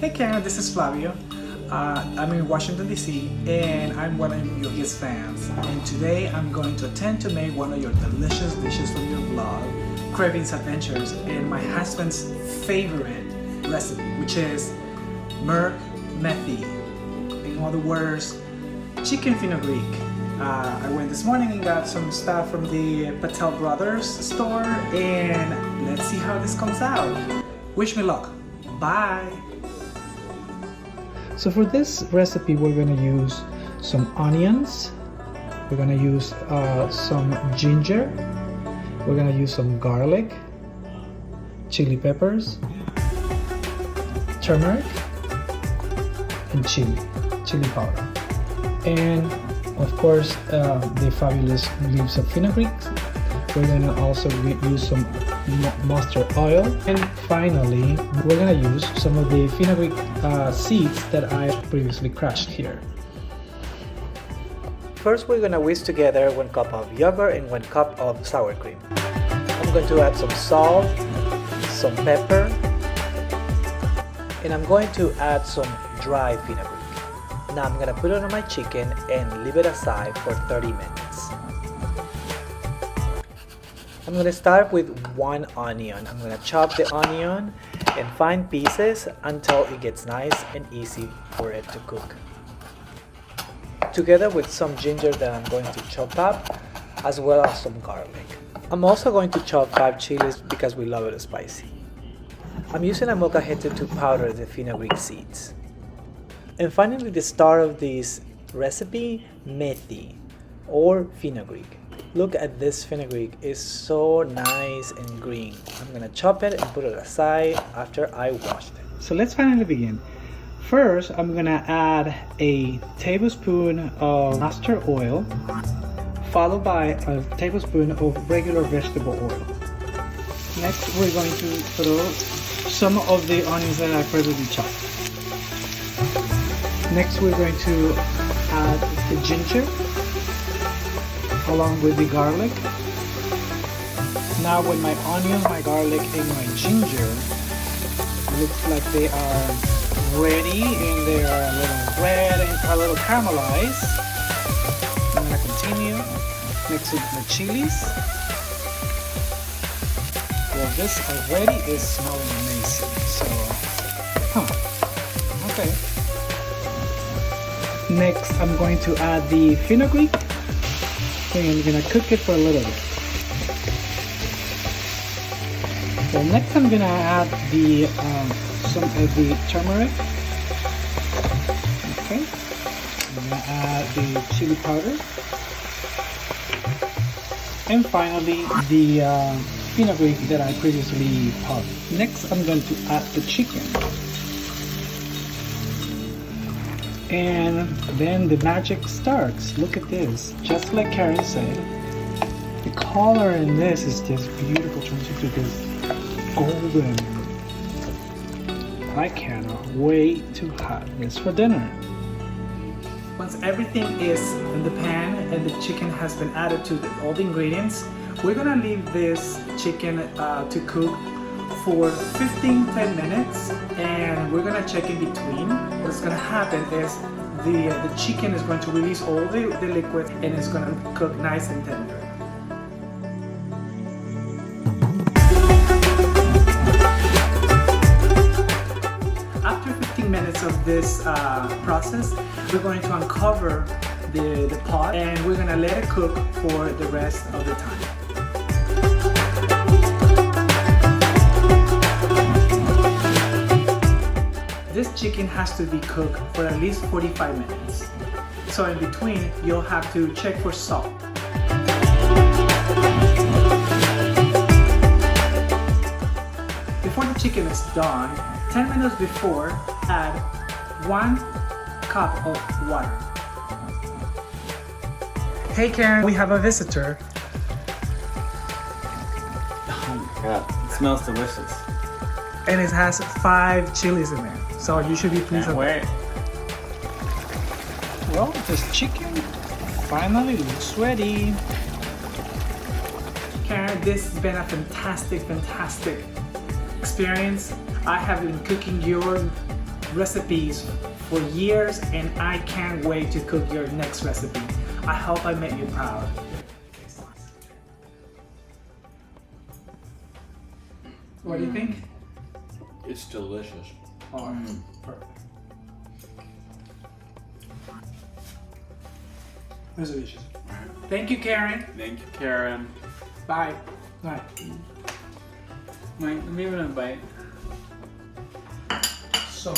Hey Karen, this is Flavio. I'm in Washington DC and I'm one of your guest fans. And today I'm going to attempt to make one of your delicious dishes from your blog, Cravings Adventures, and my husband's favorite recipe, which is Murgh Methi. In other words, chicken fenugreek. I went this morning and got some stuff from the Patel Brothers store, and let's see how this comes out. Wish me luck. Bye. So for this recipe, we're going to use some onions. We're going to use some ginger. We're going to use some garlic, chili peppers, turmeric, and chili powder. And of course, the fabulous leaves of fenugreek. We're going to also use some mustard oil, and finally we're going to use some of the fenugreek seeds that I previously crushed here. First, we're going to whisk together 1 cup of yogurt and 1 cup of sour cream. I'm going to add some salt, some pepper, and I'm going to add some dry fenugreek. Now I'm going to put it on my chicken and leave it aside for 30 minutes. I'm going to start with 1 onion. I'm going to chop the onion in fine pieces until it gets nice and easy for it to cook. Together with some ginger that I'm going to chop up, as well as some garlic. I'm also going to chop 5 chilies because we love it spicy. I'm using a molcajete to powder the fenugreek seeds. And finally, the star of this recipe, Methi or fenugreek. Look at this fenugreek, it's so nice and green. I'm gonna chop it and put it aside after I washed it. So let's finally begin. First, I'm gonna add a tablespoon of mustard oil, followed by a tablespoon of regular vegetable oil. Next, we're going to throw some of the onions that I previously chopped. Next, we're going to add the ginger along with the garlic. Now with my onions, my garlic, and my ginger, looks like they are ready and they are a little red and a little caramelized. I'm going to continue next with the chilies. Well, this already is smelling amazing. So, okay. Next, I'm going to add the fenugreek, and I'm going to cook it for a little bit. So next, I'm going to add the some of the turmeric. Okay, I'm going to add the chili powder, and finally the fenugreek that I previously powdered. Next, I'm going to add the chicken. And then the magic starts. Look at this. Just like Karen said, the color in this is just beautiful, turns into this golden. I cannot wait to have this for dinner. Once everything is in the pan and the chicken has been added to all the ingredients, we're gonna leave this chicken to cook for 15-10 minutes, and we're gonna check in between. What's gonna happen is the chicken is going to release all the liquid and it's gonna cook nice and tender. After 15 minutes of this process, we're going to uncover the pot and we're gonna let it cook for the rest of the time. This chicken has to be cooked for at least 45 minutes. So in between, you'll have to check for salt. Before the chicken is done, 10 minutes before, add 1 cup of water. Hey Karen, we have a visitor. Oh my god, it smells delicious. And it has 5 chilies in there. So you should be pleased with it. Well, this chicken finally looks ready. Karen, this has been a fantastic experience. I have been cooking your recipes for years, and I can't wait to cook your next recipe. I hope I made you proud. What do you think? It's delicious. Oh, perfect. It's delicious. Thank you, Karen. Thank you, Karen. Bye. Bye. Mike, let me have a bite. So